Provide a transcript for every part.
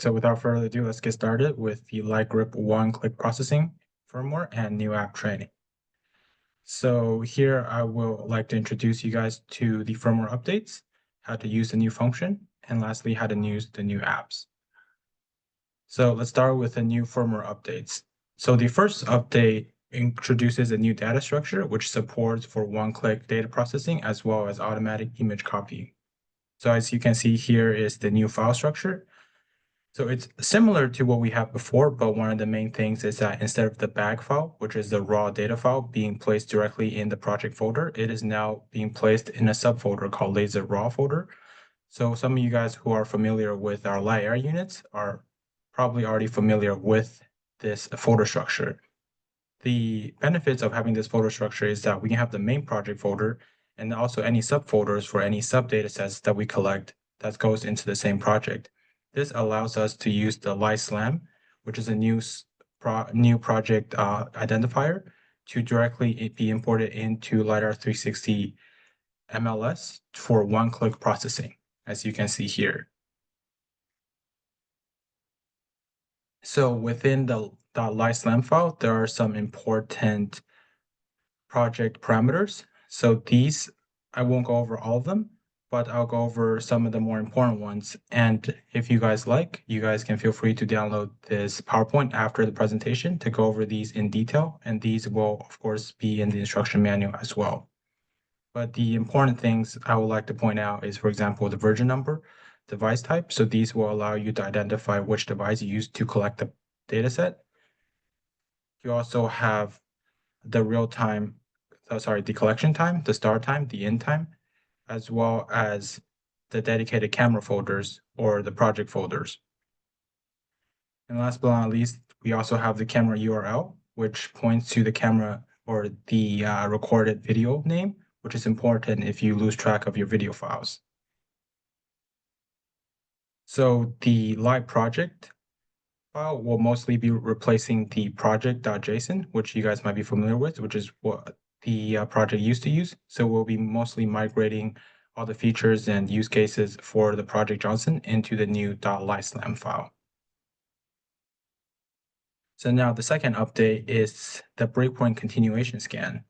So without further ado, let's get started with the LiGrip one-click processing firmware and new app training. So here I will like to introduce you guys to the firmware updates, how to use the new function, and lastly, how to use the new apps. So let's start with the new firmware updates. So the first update introduces a new data structure, which supports for one-click data processing as well as automatic image copying. So as you can see here is the new file structure. So it's similar to what we had before, but one of the main things is that instead of the bag file, which is the raw data file being placed directly in the project folder, it is now being placed in a subfolder called laser raw folder. So some of you guys who are familiar with our LiAir units are probably already familiar with this folder structure. The benefits of having this folder structure is that we can have the main project folder and also any subfolders for any sub data sets that we collect that goes into the same project. This allows us to use the LiSlam, which is a new project identifier, to directly be imported into LiDAR 360 MLS for one-click processing, as you can see here. So within the .lislam file, there are some important project parameters. So these, I won't go over all of them, but I'll go over some of the more important ones. And if you guys like, you guys can feel free to download this PowerPoint after the presentation to go over these in detail. And these will, of course, be in the instruction manual as well. But the important things I would like to point out is, for example, the version number, device type. So these will allow you to identify which device you used to collect the data set. You also have the real-time, the collection time, the start time, the end time, as well as the dedicated camera folders or the project folders. And last but not least, we also have the camera URL, which points to the camera or the recorded video name, which is important if you lose track of your video files. So the live project file will mostly be replacing the project.json, which you guys might be familiar with, which is what the project used to use. So we'll be mostly migrating all the features and use cases for the Project Johnson into the new .lislam file. So now the second update is the breakpoint continuation scan.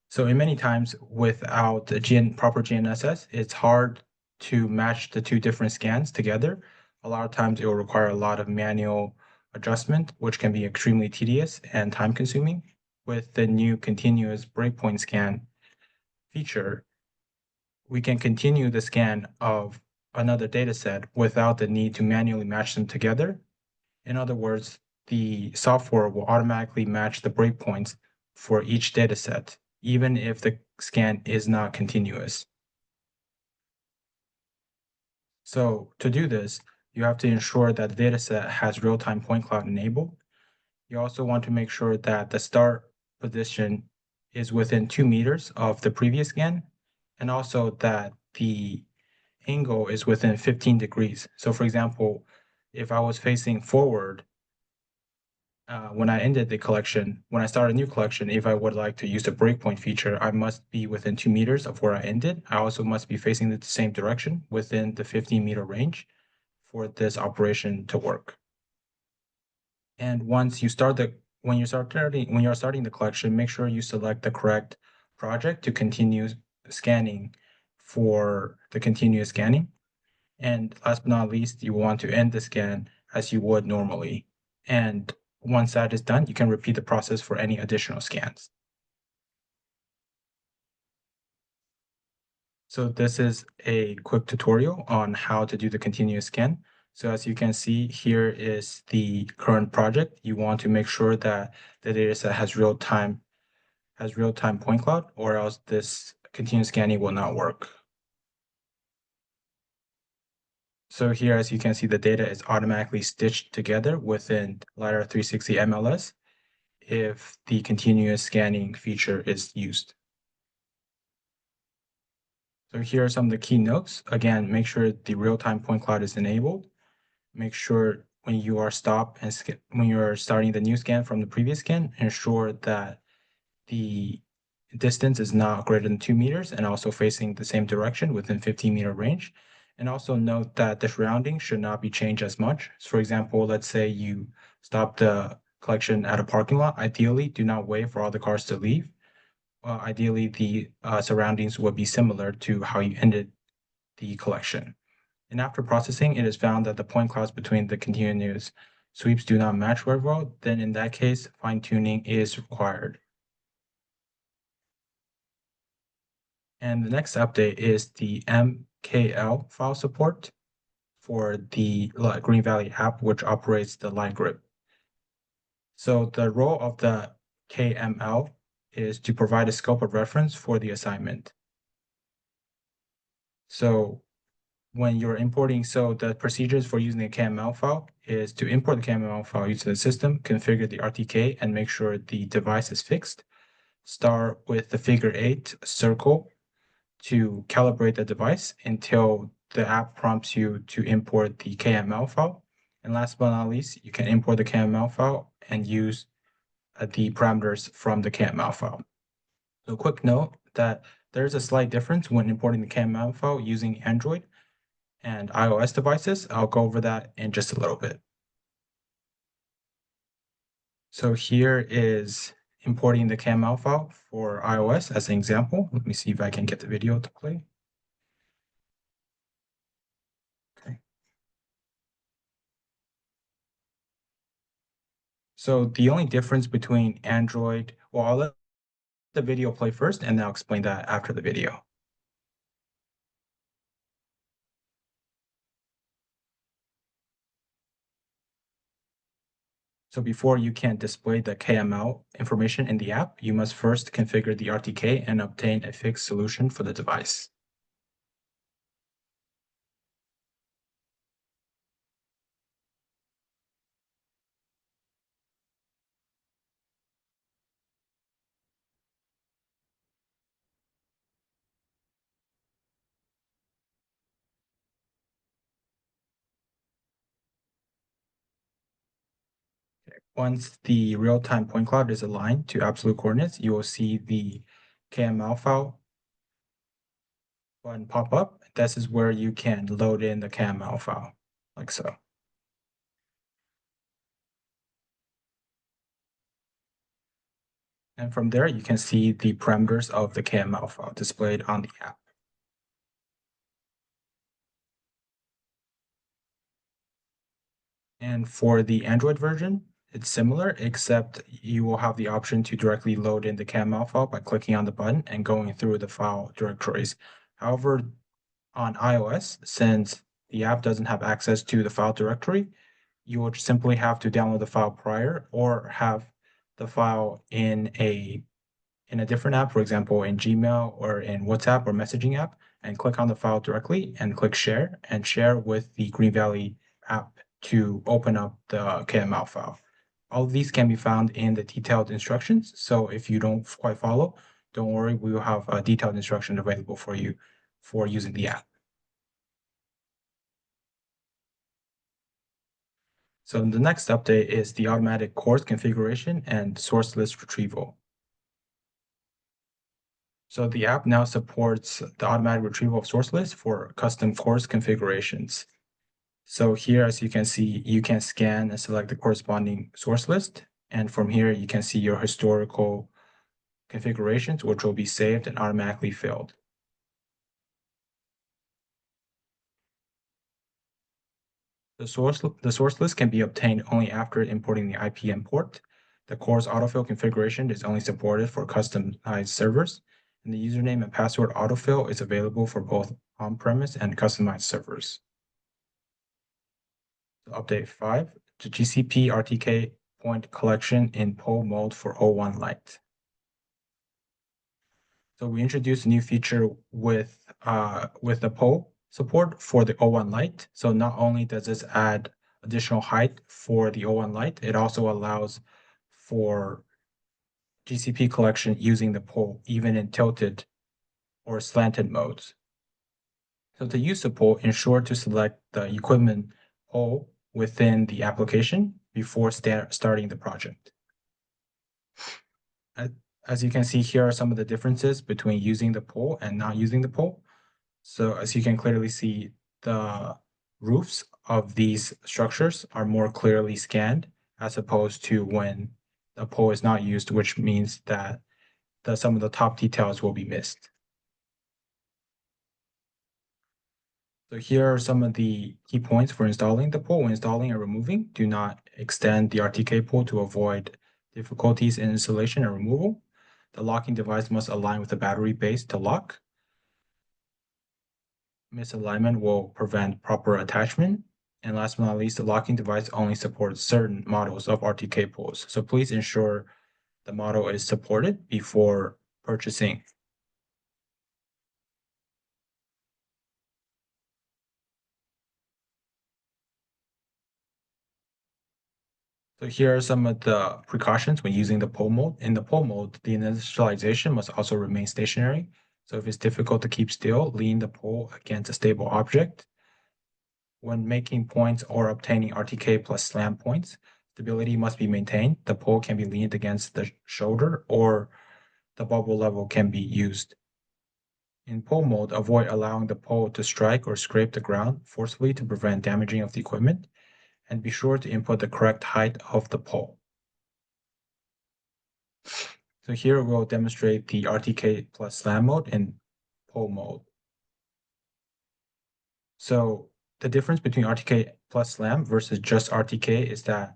So in many times without the proper GNSS, it's hard to match the two different scans together. A lot of times it will require a lot of manual adjustment, which can be extremely tedious and time consuming. With the new continuous breakpoint scan feature, we can continue the scan of another data set without the need to manually match them together. In other words, the software will automatically match the breakpoints for each data set, even if the scan is not continuous. So to do this, you have to ensure that the dataset has real-time point cloud enabled. You also want to make sure that the start position is within 2 meters of the previous scan, and also that the angle is within 15 degrees. So for example, if I was facing forward, when I ended the collection, when I start a new collection, if I would like to use the breakpoint feature, I must be within 2 meters of where I ended. I also must be facing the same direction within the 15-meter range for this operation to work. And once you start when you're starting the collection, make sure you select the correct project to continue scanning for the continuous scanning. And last but not least, you want to end the scan as you would normally. And once that is done, you can repeat the process for any additional scans. So this is a quick tutorial on how to do the continuous scan. So as you can see, here is the current project. You want to make sure that the dataset has real-time point cloud, or else this continuous scanning will not work. So here, as you can see, the data is automatically stitched together within LiDAR 360 MLS if the continuous scanning feature is used. So here are some of the key notes. Again, make sure the real-time point cloud is enabled. Make sure when you are when you are starting the new scan from the previous scan, ensure that the distance is not greater than 2 meters and also facing the same direction within 15-meter range. And also note that the surrounding should not be changed as much. So for example, let's say you stop the collection at a parking lot. Ideally, do not wait for all the cars to leave. Ideally, the surroundings would be similar to how you ended the collection. And after processing, it is found that the point clouds between the continuous sweeps do not match very well. Then in that case, fine-tuning is required. And the next update is the MKL file support for the GreenValley app, which operates the LiGrip. So the role of the KML is to provide a scope of reference for the assignment. So when you're importing, so the procedures for using the KML file is to import the KML file using the system, configure the RTK, and make sure the device is fixed. Start with the figure 8 circle to calibrate the device until the app prompts you to import the KML file. And last but not least, you can import the KML file and use the parameters from the KML file. So quick note that there's a slight difference when importing the KML file using Android and iOS devices. I'll go over that in just a little bit. So here is importing the KML file for iOS as an example. Let me see if I can get the video to play. Okay. So the only difference between Android, well, I'll let the video play first and then I'll explain that after the video. So before you can display the KML information in the app, you must first configure the RTK and obtain a fixed solution for the device. Once the real-time point cloud is aligned to absolute coordinates, you will see the KML file button pop up. This is where you can load in the KML file, like so. And from there, you can see the parameters of the KML file displayed on the app. And for the Android version, it's similar, except you will have the option to directly load in the KML file by clicking on the button and going through the file directories. However, on iOS, since the app doesn't have access to the file directory, you will simply have to download the file prior or have the file in a different app, for example, in Gmail or in WhatsApp or messaging app, and click on the file directly and click share and share with the GreenValley app to open up the KML file. All of these can be found in the detailed instructions. So if you don't quite follow, don't worry, we will have a detailed instruction available for you for using the app. So the next update is the automatic course configuration and source list retrieval. So the app now supports the automatic retrieval of source lists for custom course configurations. So here, as you can see, you can scan and select the corresponding source list. And from here, you can see your historical configurations, which will be saved and automatically filled. The source list can be obtained only after importing the IP import. The course autofill configuration is only supported for customized servers, and the username and password autofill is available for both on-premise and customized servers. So update 5, the GCP RTK point collection in poll mode for O1 Lite. So we introduced a new feature with the poll support for the O1 Lite. So not only does this add additional height for the O1 Lite, it also allows for GCP collection using the poll even in tilted or slanted modes. So to use the poll, ensure to select the equipment poll within the application before starting the project. As you can see, here are some of the differences between using the poll and not using the poll. So as you can clearly see, the roofs of these structures are more clearly scanned as opposed to when the pole is not used, which means that some of the top details will be missed. So here are some of the key points for installing the pole. When installing and removing, do not extend the RTK pole to avoid difficulties in installation and removal. The locking device must align with the battery base to lock. Misalignment will prevent proper attachment. And last but not least, the locking device only supports certain models of RTK poles. So please ensure the model is supported before purchasing. So here are some of the precautions when using the pole mode. In the pole mode, the initialization must also remain stationary. So if it's difficult to keep still, lean the pole against a stable object. When making points or obtaining RTK plus slam points, stability must be maintained. The pole can be leaned against the shoulder or the bubble level can be used. In pole mode, avoid allowing the pole to strike or scrape the ground forcefully to prevent damaging of the equipment, and be sure to input the correct height of the pole. So here we'll demonstrate the RTK plus slam mode in pole mode. So the difference between RTK plus slam versus just RTK is that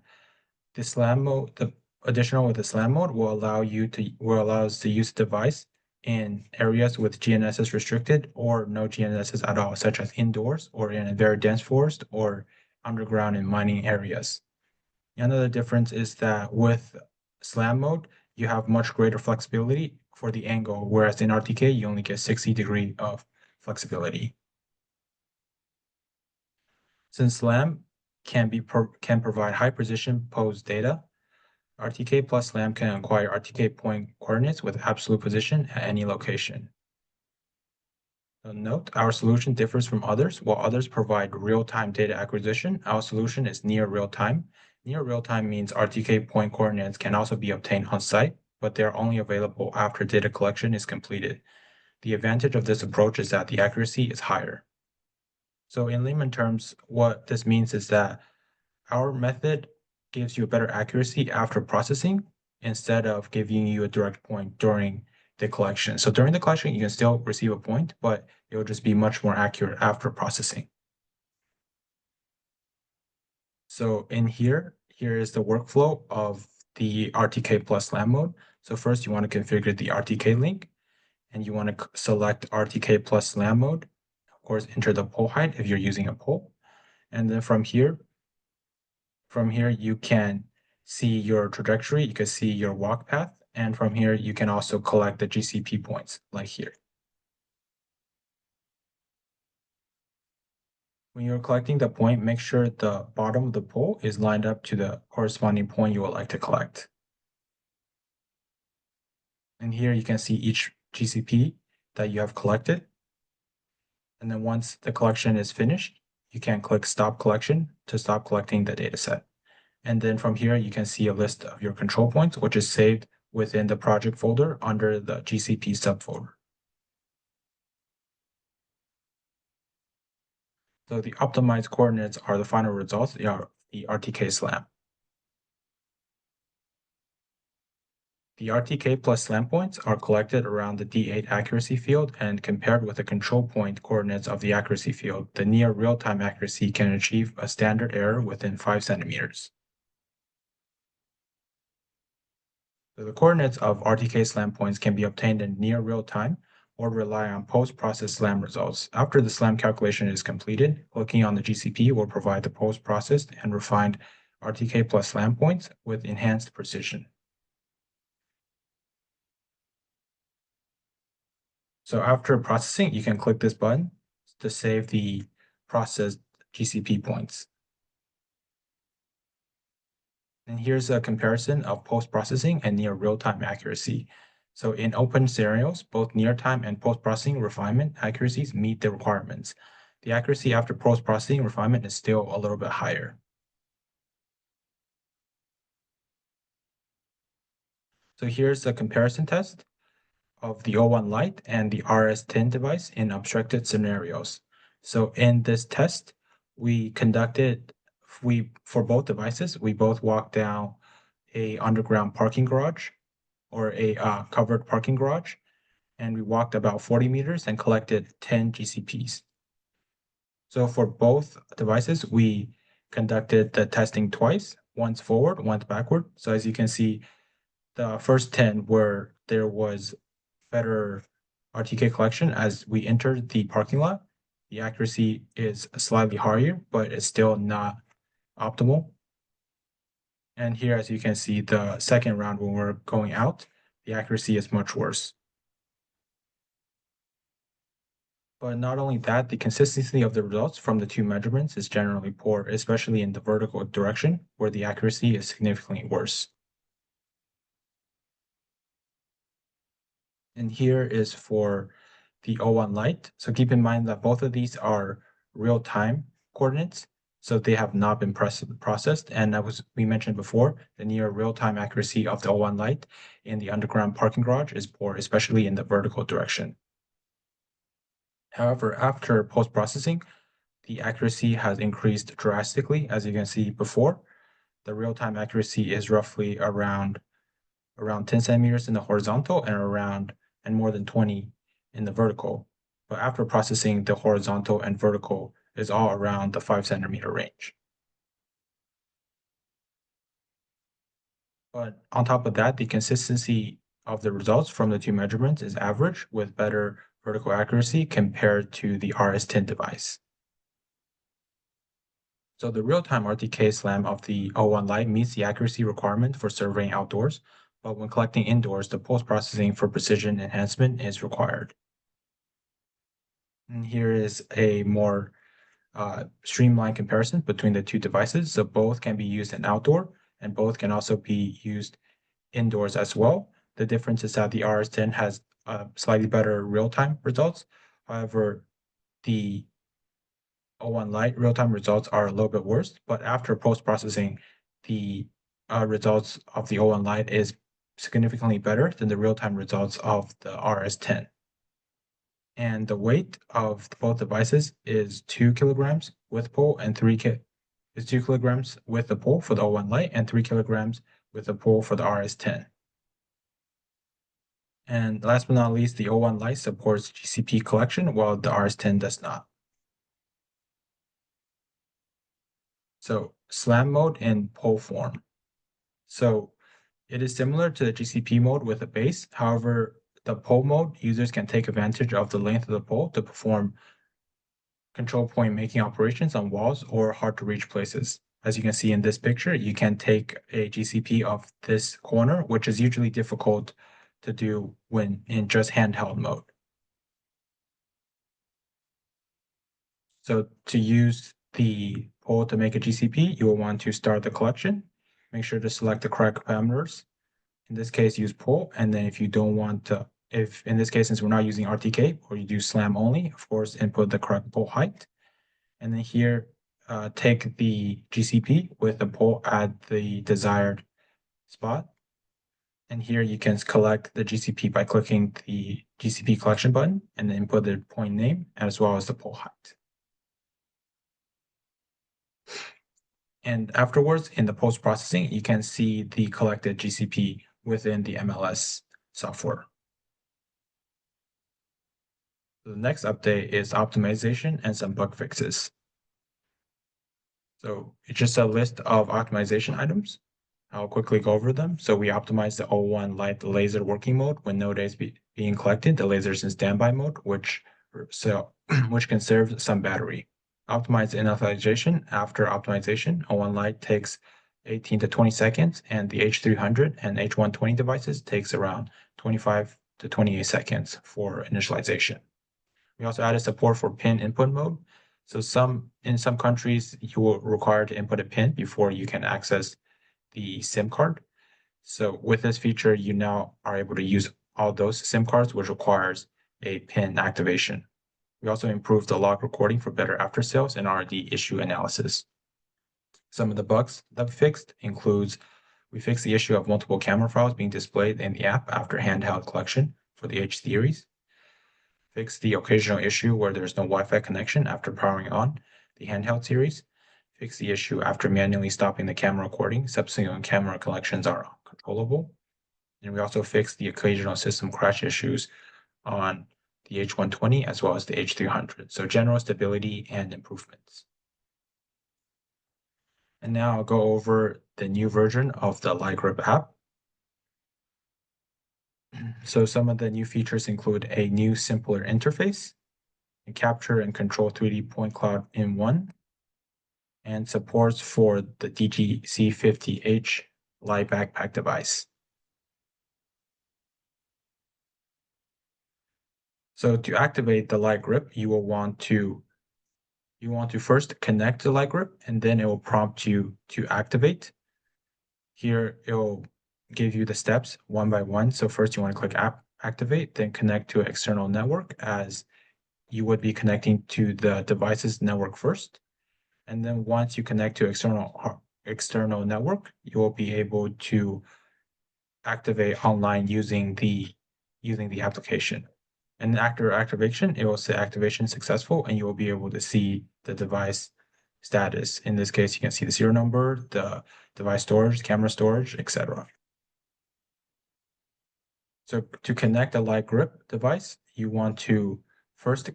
the slam mode, the additional with the slam mode will allow us to use the device in areas with GNSS restricted or no GNSS at all, such as indoors or in a very dense forest or underground in mining areas. Another difference is that with slam mode, you have much greater flexibility for the angle, whereas in RTK, you only get 60-degree of flexibility. Since SLAM can provide high precision pose data, RTK plus SLAM can acquire RTK point coordinates with absolute position at any location. So note, our solution differs from others. While others provide real-time data acquisition, our solution is near real-time. Near real-time means RTK point coordinates can also be obtained on-site, but they are only available after data collection is completed. The advantage of this approach is that the accuracy is higher. So in layman terms, what this means is that our method gives you a better accuracy after processing instead of giving you a direct point during the collection. So during the collection, you can still receive a point, but it will just be much more accurate after processing. So in here is the workflow of the RTK plus SLAM mode. So first you want to configure the RTK link and you want to select RTK plus SLAM mode. Of course, enter the pole height if you're using a pole. And then from here you can see your trajectory, you can see your walk path, and from here you can also collect the GCP points like here. When you're collecting the point, make sure the bottom of the pole is lined up to the corresponding point you would like to collect. And here you can see each GCP that you have collected. And then once the collection is finished, you can click Stop Collection to stop collecting the dataset. And then from here, you can see a list of your control points, which is saved within the project folder under the GCP subfolder. So the optimized coordinates are the final results, the RTK SLAM. The RTK plus SLAM points are collected around the D8 accuracy field and compared with the control point coordinates of the accuracy field, the near real-time accuracy can achieve a standard error within 5 centimeters. So the coordinates of RTK SLAM points can be obtained in near real time or rely on post-process SLAM results. After the SLAM calculation is completed, clicking on the GCP will provide the post-processed and refined RTK plus SLAM points with enhanced precision. So after processing, you can click this button to save the processed GCP points. And here's a comparison of post-processing and near real-time accuracy. So in open scenarios, both near-time and post-processing refinement accuracies meet the requirements. The accuracy after post-processing refinement is still a little bit higher. So here's a comparison test of the O1 Lite and the RS10 device in obstructed scenarios. So in this test, for both devices, we both walked down a underground parking garage or a covered parking garage, and we walked about 40 meters and collected 10 GCPs. So for both devices, we conducted the testing twice, once forward, once backward. So as you can see, the first 10 where there was better RTK collection as we entered the parking lot, the accuracy is slightly higher, but it's still not optimal. And here, as you can see, the second round when we're going out, the accuracy is much worse. But not only that, the consistency of the results from the two measurements is generally poor, especially in the vertical direction, where the accuracy is significantly worse. And here is for the O1 Lite. So keep in mind that both of these are real-time coordinates, so they have not been processed. And as we mentioned before, the near real-time accuracy of the O1 Lite in the underground parking garage is poor, especially in the vertical direction. However, after post-processing, the accuracy has increased drastically. As you can see before, the real-time accuracy is roughly around 10 centimeters in the horizontal and more than 20 in the vertical. But after processing, the horizontal and vertical is all around the 5 centimeter range. But on top of that, the consistency of the results from the two measurements is average with better vertical accuracy compared to the RS10 device. So the real-time RTK SLAM of the O1 Lite meets the accuracy requirement for surveying outdoors, but when collecting indoors, the post-processing for precision enhancement is required. And here is a more streamlined comparison between the two devices. So both can be used in outdoor, and both can also be used indoors as well. The difference is that the RS10 has slightly better real-time results. However, the O1 Lite real-time results are a little bit worse, but after post-processing, the results of the O1 Lite is significantly better than the real-time results of the RS10. And the weight of both devices is 2 kilograms with pole and 2 kilograms with the pole for the O1 Lite and 3 kilograms with the pole for the RS10. And last but not least, the O1 Lite supports GCP collection while the RS10 does not. So SLAM mode in pole form. So it is similar to the GCP mode with a base. However, the pole mode, users can take advantage of the length of the pole to perform control point making operations on walls or hard to reach places. As you can see in this picture, you can take a GCP of this corner, which is usually difficult to do when in just handheld mode. So to use the pole to make a GCP, you will want to start the collection. Make sure to select the correct parameters. In this case, use pole, and then if you don't want to, if in this case, since we're not using RTK, or you do SLAM only, of course, input the correct pole height. And then here, take the GCP with the pole at the desired spot. And here you can collect the GCP by clicking the GCP collection button and then input the point name as well as the pole height. And afterwards, in the post-processing, you can see the collected GCP within the MLS software. The next update is optimization and some bug fixes. So it's just a list of optimization items. I'll quickly go over them. So we optimized the O1 Lite laser working mode when no data is being collected. The laser is in standby mode, which conserves some battery. Optimize initialization. After optimization, O1 Lite takes 18 to 20 seconds, and the H300 and H120 devices takes around 25 to 28 seconds for initialization. We also added support for PIN input mode. So in some countries, you will require to input a PIN before you can access the SIM card. So with this feature, you now are able to use all those SIM cards, which requires a PIN activation. We also improved the log recording for better after sales and R&D issue analysis. Some of the bugs that we fixed includes we fixed the issue of multiple camera files being displayed in the app after handheld collection for the H series. fix the occasional issue where there's no Wi-Fi connection after powering on the handheld series, fix the issue after manually stopping the camera recording, especially when camera collections are uncontrollable. And we also fix the occasional system crash issues on the H120 as well as the H300. So general stability and improvements. And now I'll go over the new version of the LiGrip app. So some of the new features include a new, simpler interface, and capture and control 3D point cloud in one, and supports for the DGC50H Li backpack device. So to activate the LiGrip, you want to first connect the LiGrip, and then it will prompt you to activate. Here it will give you the steps one by one. So first you want to click activate, then connect to an external network, as you would be connecting to the device's network first. And then once you connect to external network, you will be able to activate online using the application. And after activation, it will say activation successful, and you will be able to see the device status. In this case, you can see the serial number, the device storage, camera storage, etc. So to connect a LiGrip device, you want to first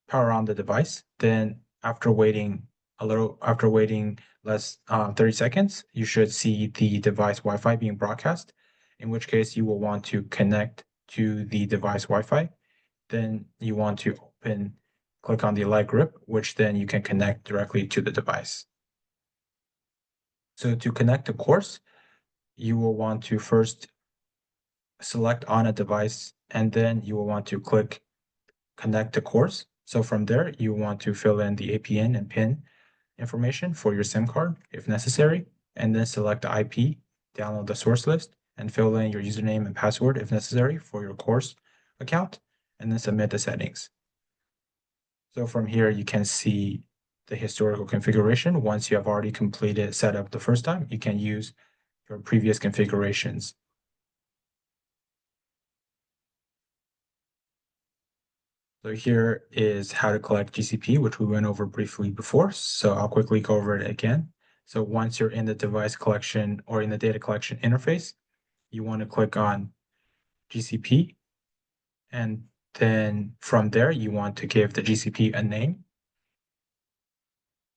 power on the device. Then after waiting less 30 seconds, you should see the device Wi-Fi being broadcast, in which case you will want to connect to the device Wi-Fi. Then you want to click on the LiGrip, which then you can connect directly to the device. So to connect the course, you will want to first select on a device, and then you will want to click connect to course. So from there, you want to fill in the APN and PIN information for your SIM card if necessary, and then select the IP, download the source list, and fill in your username and password if necessary for your course account, and then submit the settings. So from here, you can see the historical configuration. Once you have already completed setup the first time, you can use your previous configurations. So here is how to collect GCP, which we went over briefly before. So I'll quickly go over it again. So once you're in the device collection or in the data collection interface, you want to click on GCP. And then from there, you want to give the GCP a name.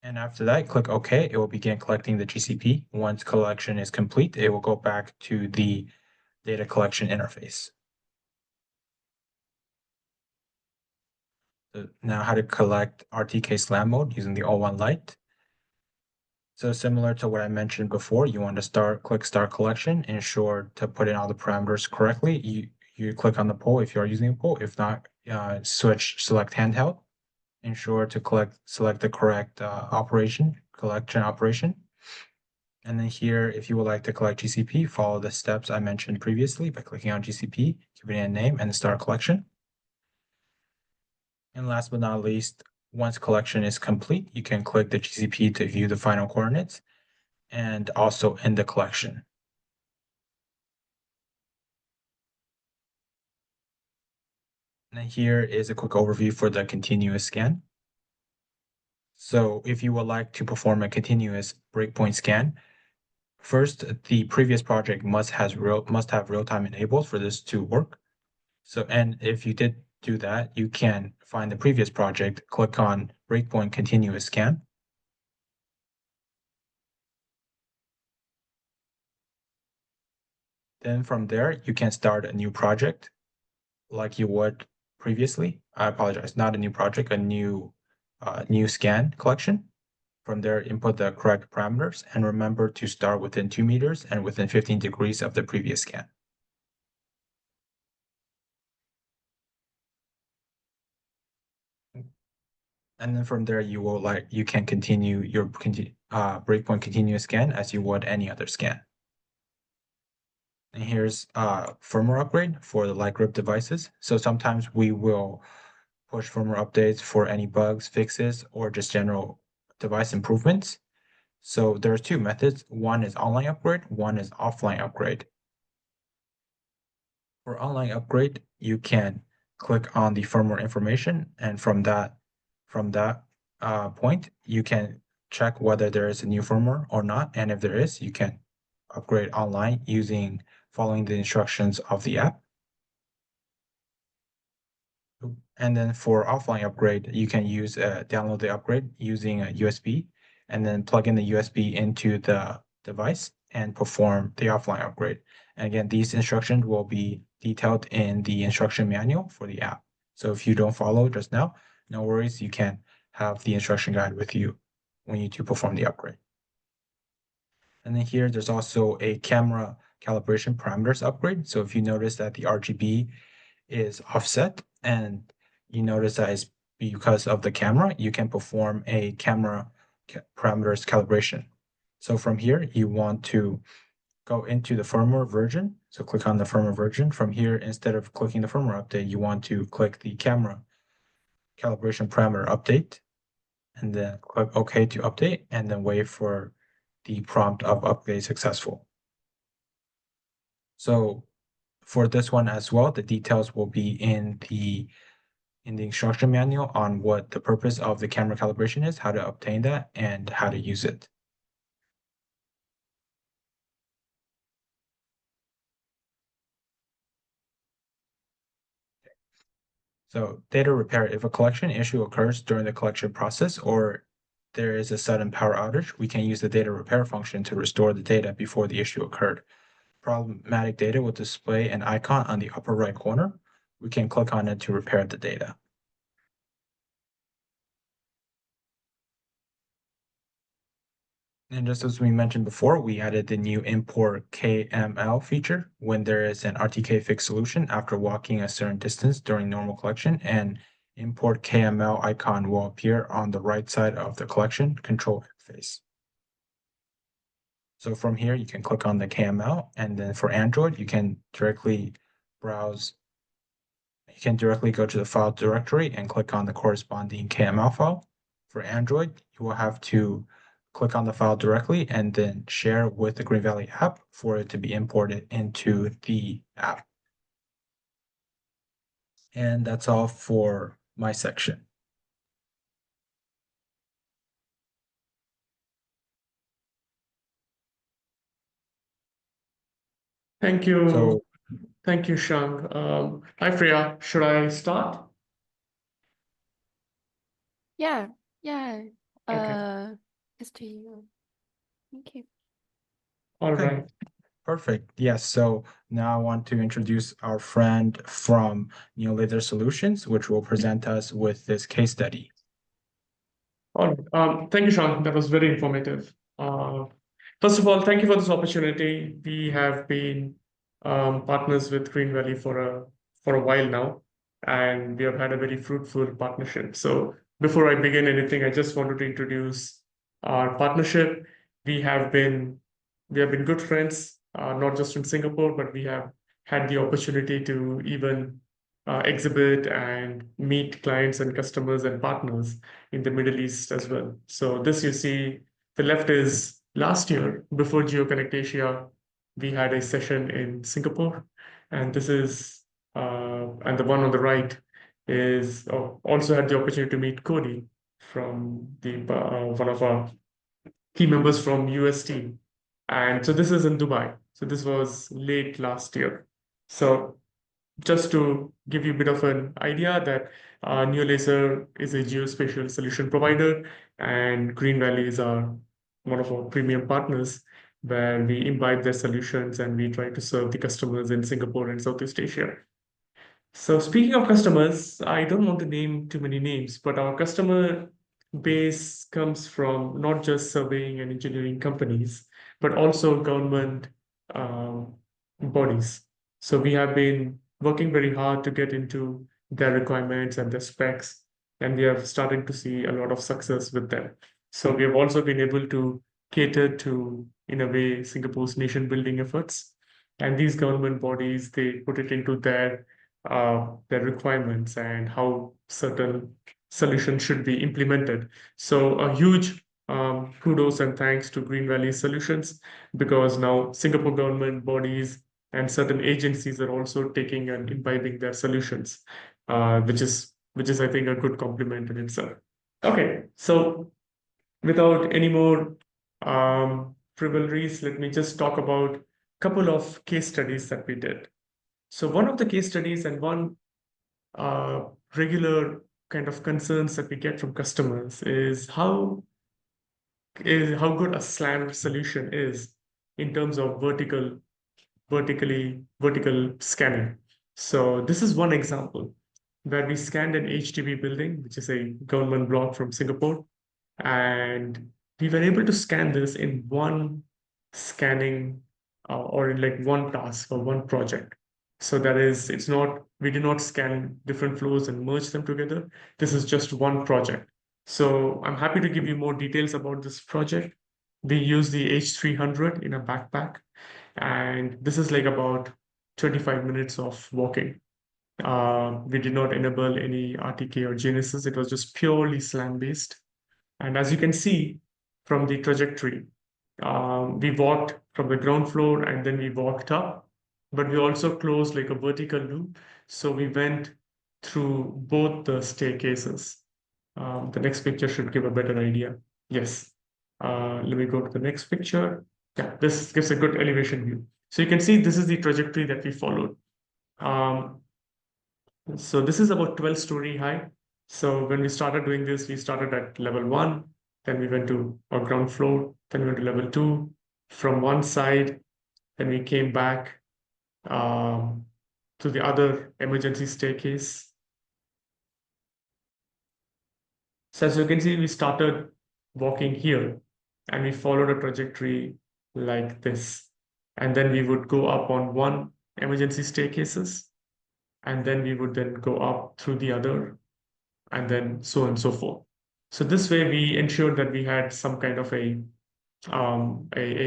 And after that, click OK. It will begin collecting the GCP. Once collection is complete, it will go back to the data collection interface. So now how to collect RTK SLAM mode using the O1 Lite. So similar to what I mentioned before, you want to click Start Collection, ensure to put in all the parameters correctly. You click on the poll if you are using a poll. If not, select handheld. Ensure to select the correct collection operation. And then here, if you would like to collect GCP, follow the steps I mentioned previously by clicking on GCP, giving it a name, and start collection. And last but not least, once collection is complete, you can click the GCP to view the final coordinates and also end the collection. And here is a quick overview for the continuous scan. So if you would like to perform a continuous breakpoint scan, first, the previous project must have real-time enabled for this to work. So, and if you did do that, you can find the previous project, click on breakpoint continuous scan. Then from there, you can start a new project like you would previously. I apologize, not a new project, a new scan collection. From there, input the correct parameters, and remember to start within 2 meters and within 15 degrees of the previous scan. And then from there, you can continue your breakpoint continuous scan as you would any other scan. And here's a firmware upgrade for the LiGrip devices. So sometimes we will push firmware updates for any bugs, fixes, or just general device improvements. So there are two methods. One is online upgrade, one is offline upgrade. For online upgrade, you can click on the firmware information, and from that point, you can check whether there is a new firmware or not, and if there is, you can upgrade online following the instructions of the app. And then for offline upgrade, you can download the upgrade using a USB, and then plug in the USB into the device and perform the offline upgrade. And again, these instructions will be detailed in the instruction manual for the app. So if you don't follow just now, no worries, you can have the instruction guide with you when you do perform the upgrade. And then here, there's also a camera calibration parameters upgrade. So if you notice that the RGB is offset and you notice that it's because of the camera, you can perform a camera parameters calibration. So from here, you want to go into the firmware version. So click on the firmware version. From here, instead of clicking the firmware update, you want to click the camera calibration parameter update, and then click OK to update, and then wait for the prompt of update successful. So for this one as well, the details will be in the instruction manual on what the purpose of the camera calibration is, how to obtain that, and how to use it. So data repair, if a collection issue occurs during the collection process or there is a sudden power outage, we can use the data repair function to restore the data before the issue occurred. Problematic data will display an icon on the upper right corner. We can click on it to repair the data. And just as we mentioned before, we added the new import KML feature when there is an RTK fixed solution after walking a certain distance during normal collection, and import KML icon will appear on the right side of the collection control interface. So from here, you can click on the KML, and then for Android, you can directly browse. You can directly go to the file directory and click on the corresponding KML file. For Android, you will have to click on the file directly and then share with the GreenValley app for it to be imported into the app. And that's all for my section. Thank you. So, Thank you, Shang. Hi, Freya. Should I start? Yeah. Okay. It's to you. Thank you. All okay. right. Perfect. Yes. So now I want to introduce our friend from NEOLASER Solutions, which will present us with this case study. All right. Thank you, Sean. That was very informative. First of all, thank you for this opportunity. We have been partners with GreenValley for a while now, and we have had a very fruitful partnership. So before I begin anything, I just wanted to introduce our partnership. We have been good friends, not just in Singapore, but we have had the opportunity to even exhibit and meet clients and customers and partners in the Middle East as well. So this you see, the left is last year before GeoConnect Asia, we had a session in Singapore, and this is and the one on the right is also had the opportunity to meet Cody from the one of our key members from US team. And so this is in Dubai. So this was late last year. So just to give you a bit of an idea that NEOLASER is a geospatial solution provider, and GreenValley is one of our premium partners, where we imbibe their solutions and we try to serve the customers in Singapore and Southeast Asia. So speaking of customers, I don't want to name too many names, but our customer base comes from not just surveying and engineering companies, but also government um, bodies. So we have been working very hard to get into their requirements and their specs, and we have started to see a lot of success with them. So we have also been able to cater to, in a way, Singapore's nation building efforts. And these government bodies, they put it into their requirements and how certain solutions should be implemented. So a huge kudos and thanks to GreenValley Solutions, because now Singapore government bodies and certain agencies are also taking and imbibing their solutions. which is I think a good compliment in itself. Okay, so without any more frivolries, let me just talk about a couple of case studies that we did. So one of the case studies and one regular kind of concerns that we get from customers is how good a SLAM solution is in terms of vertical scanning. So this is one example where we scanned an HDB building, which is a government block from Singapore, and we were able to scan this in one scanning or in like one task or one project. So that is, we did not scan different floors and merge them together. This is just one project. So I'm happy to give you more details about this project. We use the H300 in a backpack, and this is like about 25 minutes of walking. We did not enable any RTK or GNSS. It was just purely SLAM based. And as you can see from the trajectory, we walked from the ground floor and then we walked up, but we also closed like a vertical loop. So we went through both the staircases. The next picture should give a better idea. Yes. Let me go to the next picture. Yeah, this gives a good elevation view. So you can see this is the trajectory that we followed. So this is about 12-story high. So when we started doing this, we started at level 1, then we went to our ground floor, then we went to level 2 from one side, then we came back to the other emergency staircase. So as you can see, we started walking here and we followed a trajectory like this. And then we would go up on one emergency staircases, and then we would then go up through the other, and then so on and so forth. So this way we ensured that we had some kind of a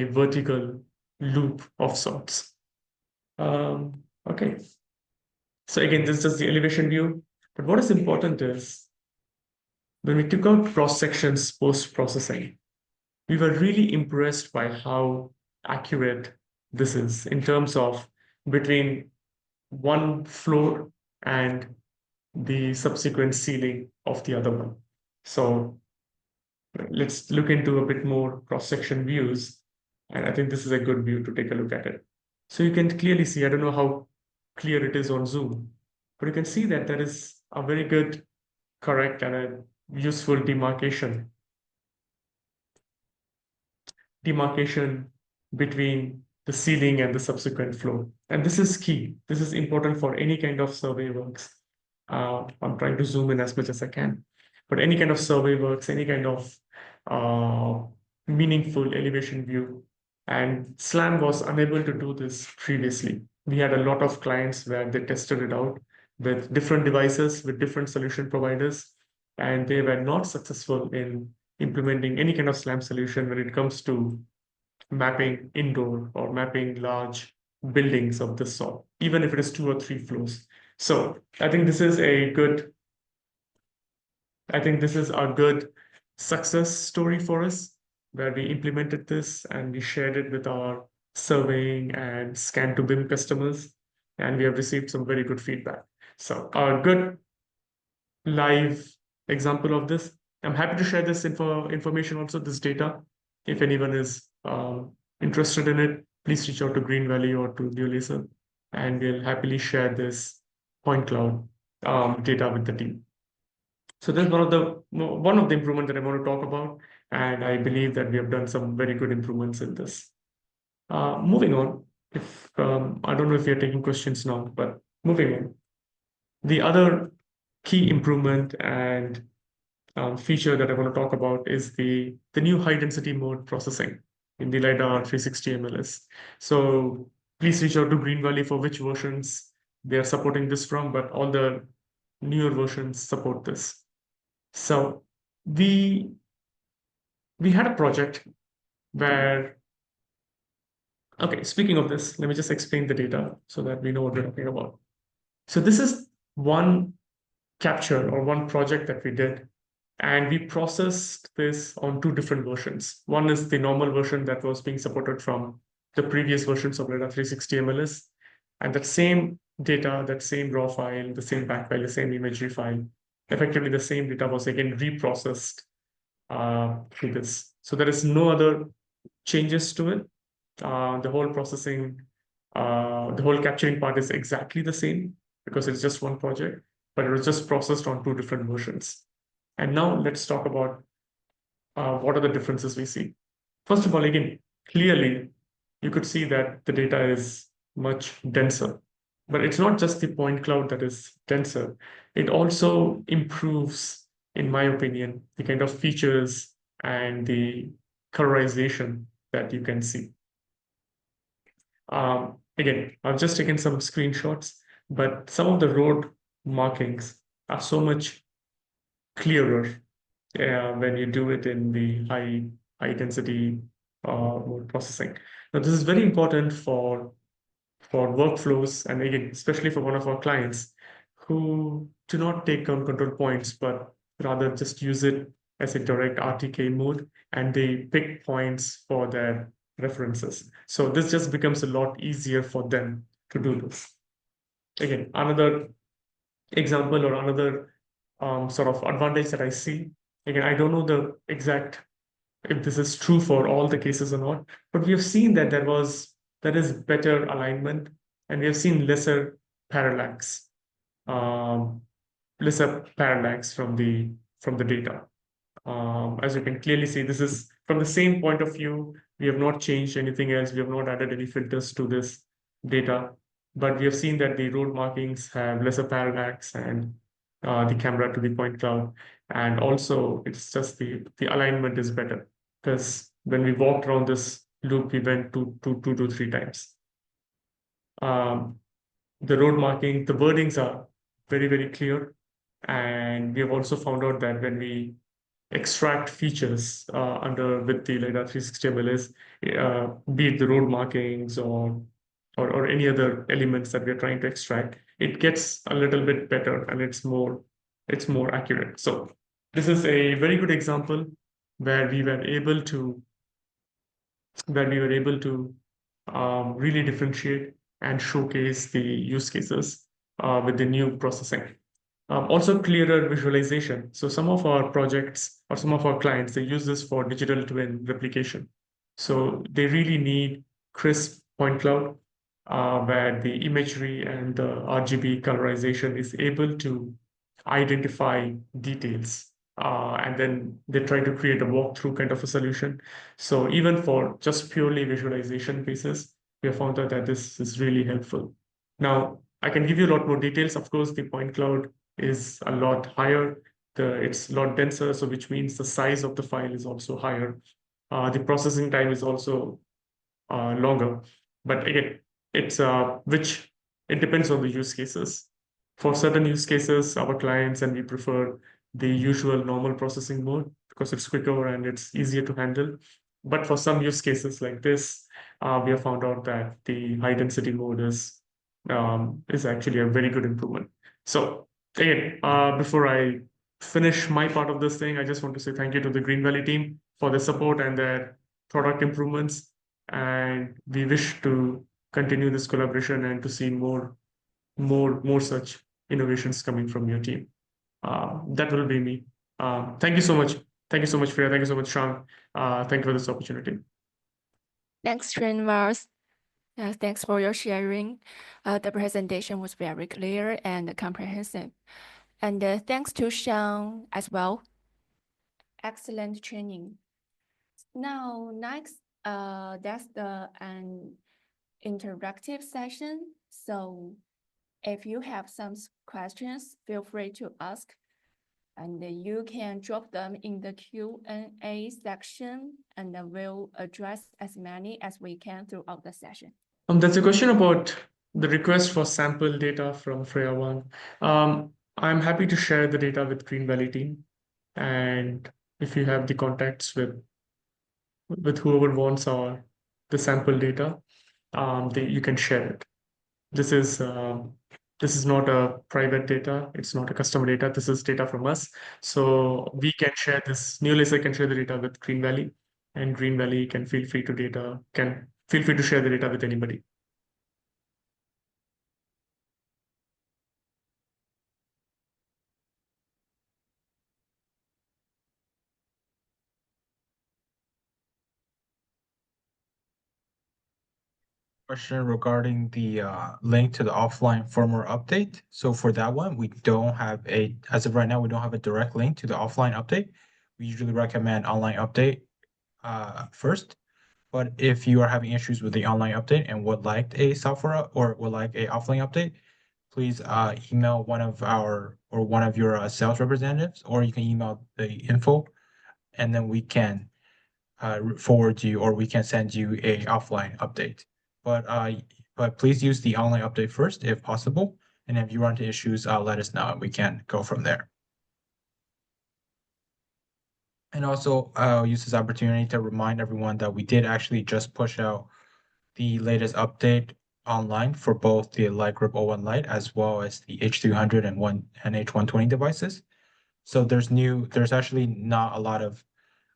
vertical loop of sorts. Okay. So again, this is just the elevation view. But what is important is when we took out cross sections post-processing, we were really impressed by how accurate this is in terms of between one floor and the subsequent ceiling of the other one. So let's look into a bit more cross-section views. And I think this is a good view to take a look at it. So you can clearly see, I don't know how clear it is on Zoom, but you can see that there is a very good, correct, and a useful demarcation between the ceiling and the subsequent floor. And this is key. This is important for any kind of survey works. I'm trying to zoom in as much as I can, but any kind of survey works, any kind of meaningful elevation view. And SLAM was unable to do this previously. We had a lot of clients where they tested it out with different devices, with different solution providers, and they were not successful in implementing any kind of SLAM solution when it comes to mapping indoor or mapping large buildings of this sort, even if it is 2 or 3 floors. So I think this is a good success story for us, where we implemented this and we shared it with our surveying and scan to BIM customers, and we have received some very good feedback. So a good live example of this. I'm happy to share this information also, this data. If anyone is interested in it, please reach out to GreenValley or to NEOLASER, and we'll happily share this point cloud data with the team. So that's one of the improvements that I want to talk about, and I believe that we have done some very good improvements in this. Moving on, if I don't know if you're taking questions now, but moving on, the other key improvement and feature that I want to talk about is the new high density mode processing in the LiDAR 360 MLS. So please reach out to GreenValley for which versions they are supporting this from, but all the newer versions support this. So we had a project where, okay, speaking of this, let me just explain the data so that we know what we're talking about. So this is one capture or one project that we did, and we processed this on 2 different versions. One is the normal version that was being supported from the previous versions of LiDAR 360 MLS, and that same data, that same raw file, the same back file, the same imagery file, effectively the same data was again reprocessed through this. So there is no other changes to it. The whole processing, the whole capturing part is exactly the same because it's just one project, but it was just processed on 2 different versions. And now let's talk about what are the differences we see. First of all, again, clearly you could see that the data is much denser. But it's not just the point cloud that is denser. It also improves, in my opinion, the kind of features and the colorization that you can see. Again, I've just taken some screenshots, but some of the road markings are so much clearer when you do it in the high density mode processing. Now, this is very important for workflows, and again, especially for one of our clients who do not take on control points, but rather just use it as a direct RTK mode, and they pick points for their references. So this just becomes a lot easier for them to do this. Again, another example or another sort of advantage that I see. Again, I don't know the exact if this is true for all the cases or not, but we have seen that there is better alignment, and we have seen parallax, um, lesser parallax from the data. As you can clearly see, this is from the same point of view. We have not changed anything else. We have not added any filters to this data, but we have seen that the road markings have lesser parallax and the camera to the point cloud. And also it's just the alignment is better because when we walked around this loop, we went two to 3 times. The road marking, the wordings are very, very clear. And we have also found out that when we extract features with the LiDAR 360 MLS, be it the road markings or any other elements that we're trying to extract, it gets a little bit better and it's more accurate. So this is a very good example where we were able to really differentiate and showcase the use cases with the new processing. Also clearer visualization. So some of our projects or some of our clients, they use this for digital twin replication. So they really need crisp point cloud where the imagery and the RGB colorization is able to identify details. And then they try to create a walkthrough kind of a solution. So even for just purely visualization basis, we have found out that this is really helpful. Now, I can give you a lot more details. Of course, the point cloud is a lot higher. It's a lot denser, so which means the size of the file is also higher. The processing time is also longer. But again, it depends on the use cases. For certain use cases, our clients and we prefer the usual normal processing mode because it's quicker and it's easier to handle. But for some use cases like this, we have found out that the high density mode is actually a very good improvement. So again, before I finish my part of this thing, I just want to say thank you to the GreenValley team for their support and their product improvements. And we wish to continue this collaboration and to see more such innovations coming from your team. That will be me. Thank you so much. Thank you so much, Freya. Thank you so much, Sean. Thank you for this opportunity. Thanks, Srinivas. Thanks for your sharing. The presentation was very clear and comprehensive. And thanks to Sean as well. Excellent training. Now, next, that's an interactive session. So if you have some questions, feel free to ask. And you can drop them in the Q&A section, and we'll address as many as we can throughout the session. There's a question about the request for sample data from Freya Wang. I'm happy to share the data with GreenValley team. And if you have the contacts with whoever wants the sample data, you can share it. This is not a private data. It's not a customer data. This is data from us. So we can share this. NEOLASER can share the data with GreenValley, and GreenValley can feel free to share the data with anybody. Question regarding the link to the offline firmware update. So for that one, we don't have as of right now, we don't have a direct link to the offline update. We usually recommend online update first. But if you are having issues with the online update and would like a software or would like a offline update, please email one of your sales representatives, or you can email the info, and then we can forward you, or we can send you a offline update. But please use the online update first if possible. And if you run into issues, let us know and we can go from there. And also, I'll use this opportunity to remind everyone that we did actually just push out the latest update online for both the LiGrip 01 Lite as well as the H300 and H120 devices. So there's actually not a lot of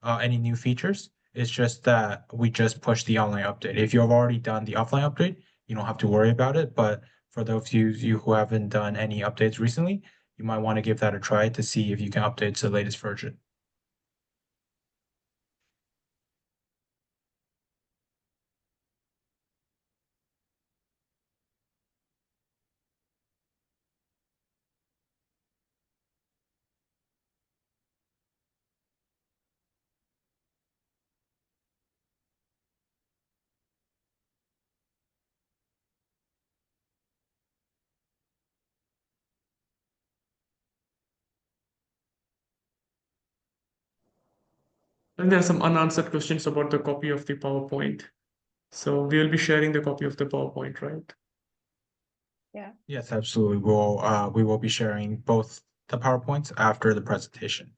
any new features. It's just that we just pushed the online update. If you have already done the offline update, you don't have to worry about it. But for those of you who haven't done any updates recently, you might want to give that a try to see if you can update to the latest version. And there are some unanswered questions about the copy of the PowerPoint. So we will be sharing the copy of the PowerPoint, right? Yeah. Yes, absolutely. We will be sharing both the PowerPoints after the presentation.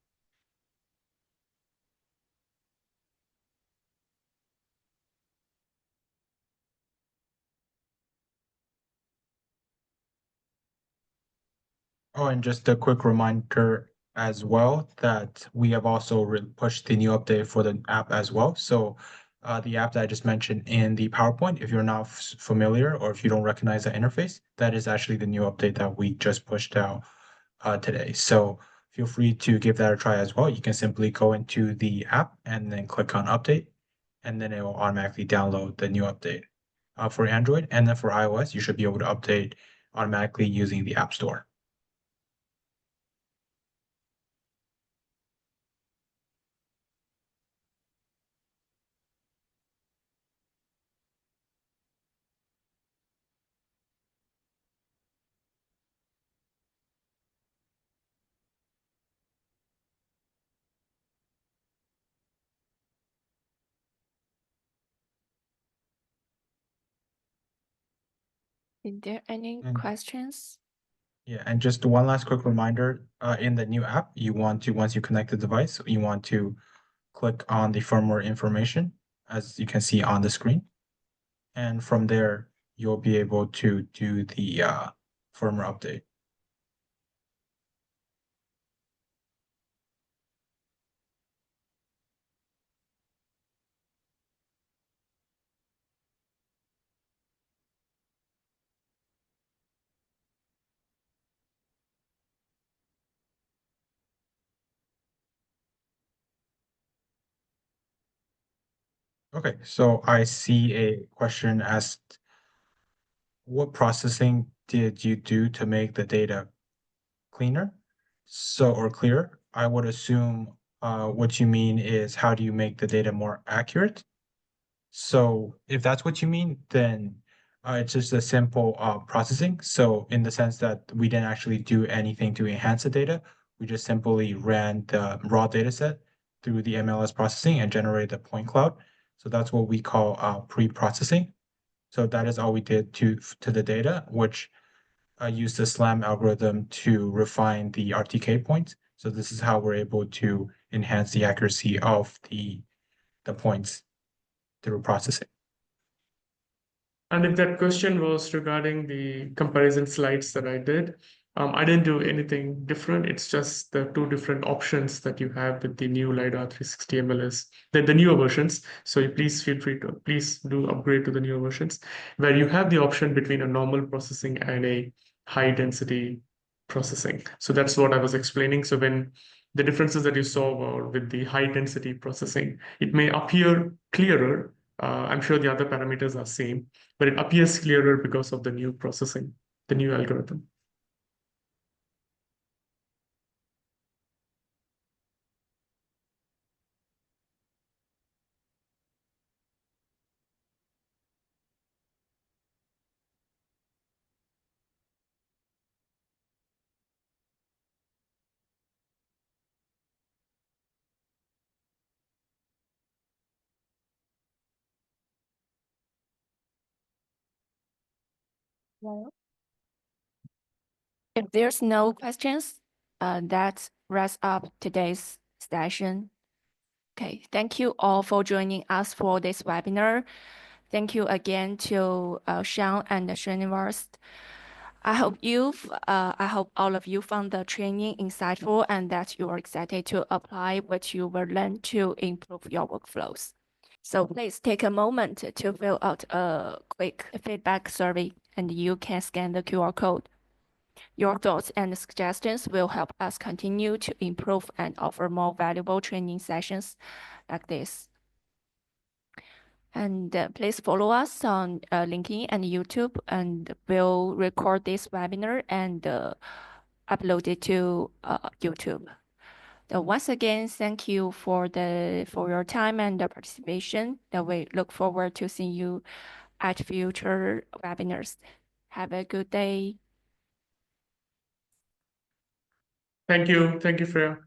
Oh, and just a quick reminder as well that we have also pushed the new update for the app as well. So the app that I just mentioned in the PowerPoint, if you're not familiar or if you don't recognize that interface, that is actually the new update that we just pushed out today. So feel free to give that a try as well. You can simply go into the app and then click on update, and then it will automatically download the new update for Android. And then for iOS, you should be able to update automatically using the App Store. Is there any And questions? yeah, and just one last quick reminder, in the new app, once you connect the device, you want to click on the firmware information, as you can see on the screen. And from there, you'll be able to do the firmware update. Okay, so I see a question asked, what processing did you do to make the data cleaner? Or clearer? I would assume what you mean is how do you make the data more accurate? So if that's what you mean, then it's just a simple processing. So in the sense that we didn't actually do anything to enhance the data, we just simply ran the raw data set through the MLS processing and generated the point cloud. So that's what we call pre-processing. So that is all we did to the data, which used the SLAM algorithm to refine the RTK points. So this is how we're able to enhance the accuracy of the points through processing. And if that question was regarding the comparison slides that I did, I didn't do anything different. It's just the two different options that you have with the new LiDAR 360 MLS, the newer versions. So please feel free to please do upgrade to the newer versions, where you have the option between a normal processing and a high density processing. So that's what I was explaining. So when the differences that you saw were with the high density processing, it may appear clearer I'm sure the other parameters are same, but it appears clearer because of the new processing, the new algorithm. If there's no questions, that wraps up today's session. Okay, thank you all for joining us for this webinar. Thank you again to Sean and Srinivas. I hope all of you found the training insightful and that you are excited to apply what you will learn to improve your workflows. So please take a moment to fill out a quick feedback survey, and you can scan the QR code. Your thoughts and suggestions will help us continue to improve and offer more valuable training sessions like this. And please follow us on LinkedIn and YouTube, and we'll record this webinar and upload it to YouTube. Once again, thank you for your time and the participation. We look forward to seeing you at future webinars. Have a good day. Thank you, Freya.